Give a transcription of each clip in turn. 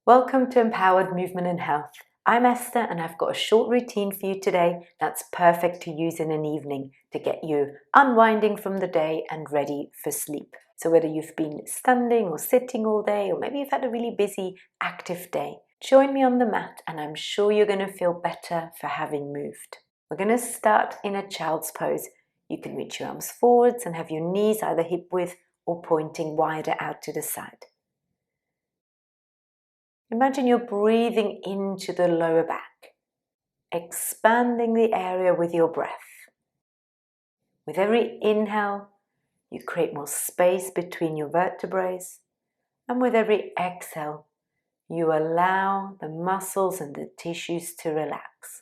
Welcome to Empowered Movement and Health. I'm Esther and I've got a short routine for you today that's perfect to use in an evening to get you unwinding from the day and ready for sleep. So whether you've been standing or sitting all day, or maybe you've had a really busy, active day, join me on the mat and I'm sure you're going to feel better for having moved. We're going to start in a child's pose. You can reach your arms forwards and have your knees either hip width or pointing wider out to the side. Imagine you're breathing into the lower back, expanding the area with your breath. With every inhale, you create more space between your vertebrae, and with every exhale, you allow the muscles and the tissues to relax.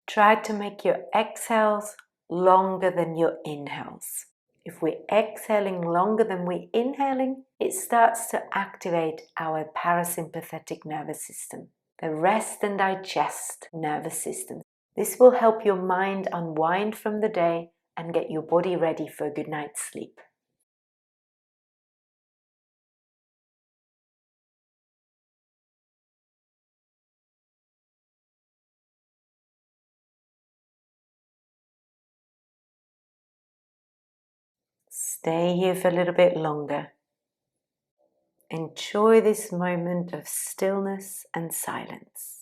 Try to make your exhales longer than your inhales. If we're exhaling longer than we're inhaling, it starts to activate our parasympathetic nervous system, the rest and digest nervous system. This will help your mind unwind from the day and get your body ready for a good night's sleep. Stay here for a little bit longer. Enjoy this moment of stillness and silence.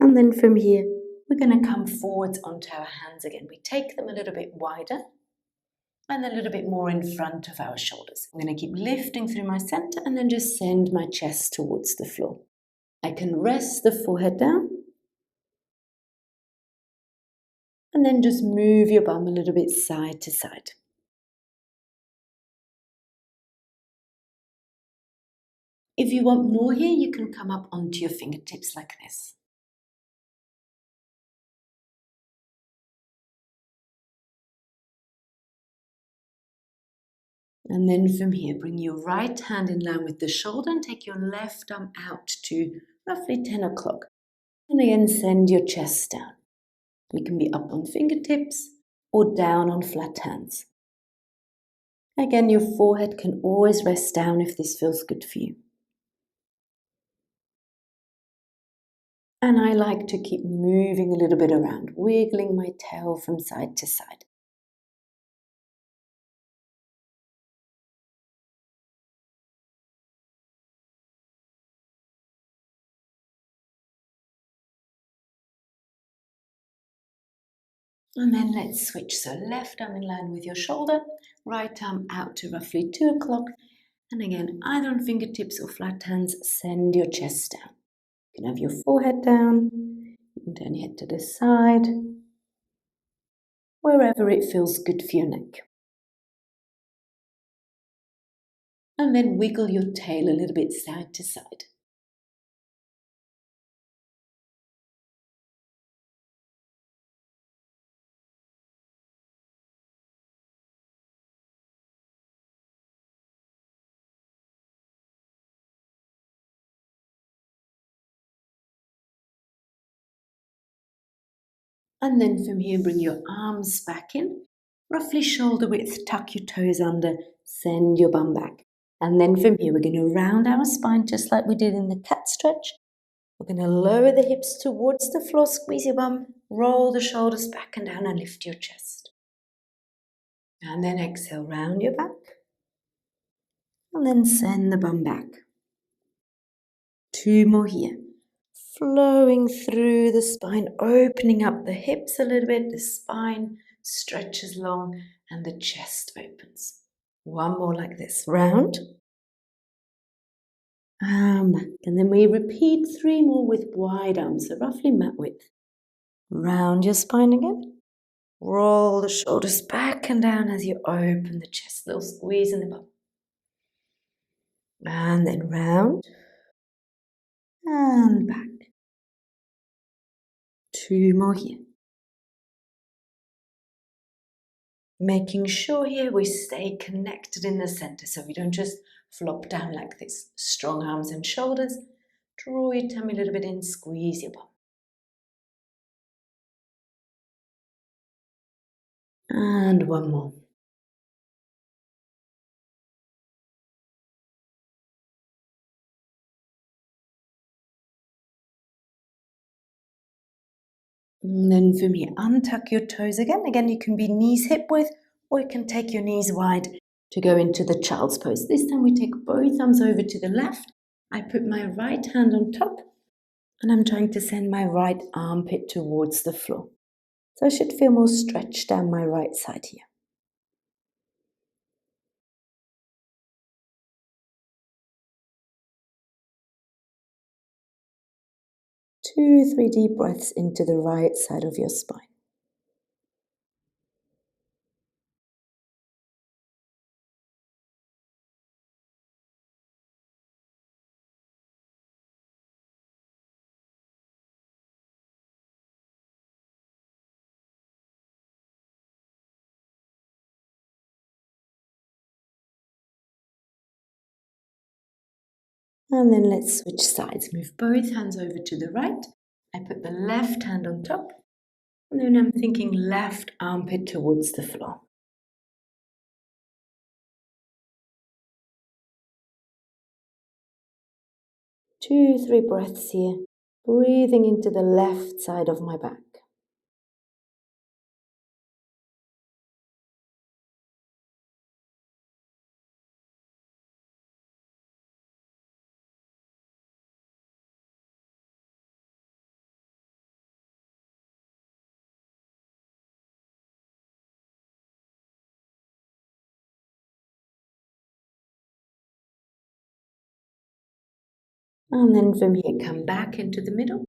And then from here, we're going to come forwards onto our hands again. We take them a little bit wider and a little bit more in front of our shoulders. I'm going to keep lifting through my center and then just send my chest towards the floor. I can rest the forehead down and then just move your bum a little bit side to side. If you want more here, you can come up onto your fingertips like this. And then from here, bring your right hand in line with the shoulder and take your left arm out to roughly 10 o'clock. And again, send your chest down. You can be up on fingertips or down on flat hands. Again, your forehead can always rest down if this feels good for you. And I like to keep moving a little bit around, wiggling my tail from side to side. And then let's switch. So left arm in line with your shoulder, right arm out to roughly 2 o'clock. And again, either on fingertips or flat hands, send your chest down. You can have your forehead down. You can turn your head to the side, wherever it feels good for your neck. And then wiggle your tail a little bit side to side. And then from here, bring your arms back in, roughly shoulder width, tuck your toes under, send your bum back. And then from here, we're going to round our spine just like we did in the cat stretch. We're going to lower the hips towards the floor, squeeze your bum, roll the shoulders back and down and lift your chest. And then exhale, round your back. And then send the bum back. 2 more here. Flowing through the spine, opening up the hips a little bit, the spine stretches long and the chest opens. One more like this, round. And then we repeat 3 more with wide arms, so roughly mat width. Round your spine again. Roll the shoulders back and down as you open the chest, little squeeze in the bum. And then round and back. 2 more here. Making sure here we stay connected in the center so we don't just flop down like this. Strong arms and shoulders. Draw your tummy a little bit in, squeeze your bum. And one more. And then from here, untuck your toes again. Again, you can be knees hip width, or you can take your knees wide to go into the child's pose. This time we take both arms over to the left. I put my right hand on top, and I'm trying to send my right armpit towards the floor. So I should feel more stretched down my right side here. 2, 3 deep breaths into the right side of your spine. And then let's switch sides. Move both hands over to the right. I put the left hand on top. And then I'm thinking left armpit towards the floor. 2, 3 breaths here. Breathing into the left side of my back. And then from here, come back into the middle.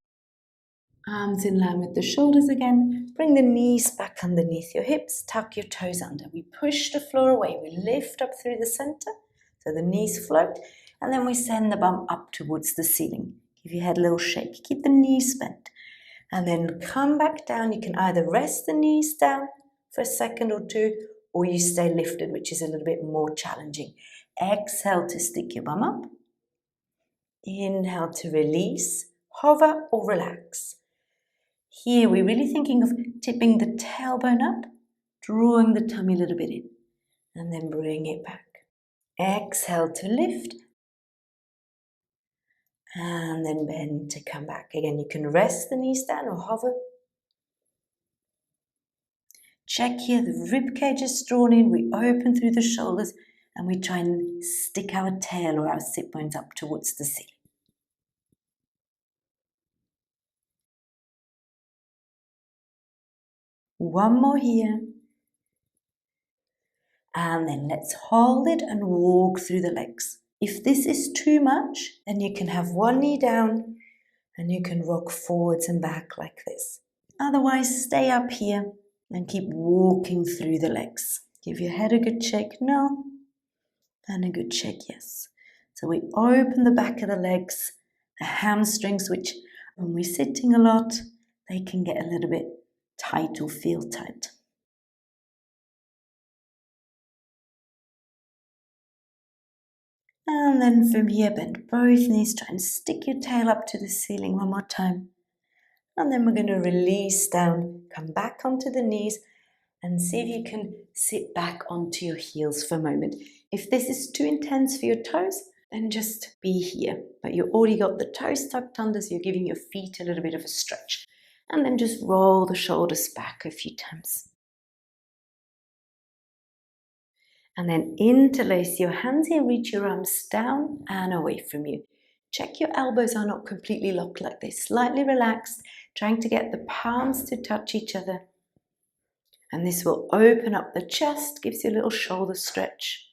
Arms in line with the shoulders again. Bring the knees back underneath your hips. Tuck your toes under. We push the floor away. We lift up through the center. So the knees float. And then we send the bum up towards the ceiling. Give your head a little shake. Keep the knees bent. And then come back down. You can either rest the knees down for a second or two, or you stay lifted, which is a little bit more challenging. Exhale to stick your bum up. Inhale to release, hover or relax. Here we're really thinking of tipping the tailbone up, drawing the tummy a little bit in, and then bring it back. Exhale to lift, and then bend to come back. Again, you can rest the knees down or hover. Check here, the rib cage is drawn in, we open through the shoulders, and we try and stick our tail or our sit bones up towards the ceiling. One more here. And then let's hold it and walk through the legs. If this is too much, then you can have one knee down and you can rock forwards and back like this. Otherwise, stay up here and keep walking through the legs. Give your head a good shake, no, and a good shake, yes. So we open the back of the legs, the hamstrings, which when we're sitting a lot, they can get a little bit tight or feel tight. And then from here, bend both knees, try and stick your tail up to the ceiling one more time. And then we're going to release down, come back onto the knees, and see if you can sit back onto your heels for a moment. If this is too intense for your toes, then just be here. But you already got the toes tucked under, so you're giving your feet a little bit of a stretch. And then just roll the shoulders back a few times. And then interlace your hands here, reach your arms down and away from you. Check your elbows are not completely locked like this, slightly relaxed, trying to get the palms to touch each other. And this will open up the chest, gives you a little shoulder stretch.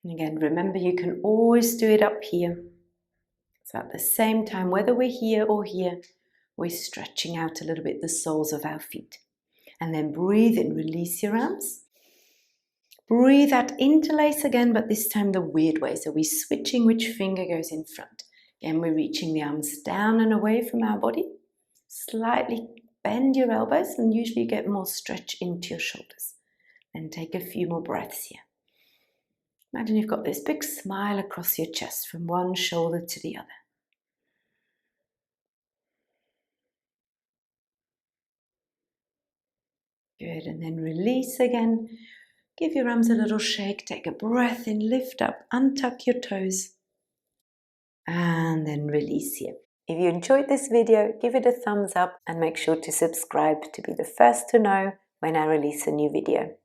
And again, remember you can always do it up here. So at the same time, whether we're here or here, we're stretching out a little bit the soles of our feet. And then breathe in, release your arms. Breathe out, interlace again, but this time the weird way. So we're switching which finger goes in front. Again, we're reaching the arms down and away from our body. Slightly bend your elbows and usually you get more stretch into your shoulders. Then take a few more breaths here. Imagine you've got this big smile across your chest from one shoulder to the other. Good, and then release again. Give your arms a little shake, take a breath in, lift up, untuck your toes, and then release here. If you enjoyed this video, give it a thumbs up and make sure to subscribe to be the first to know when I release a new video.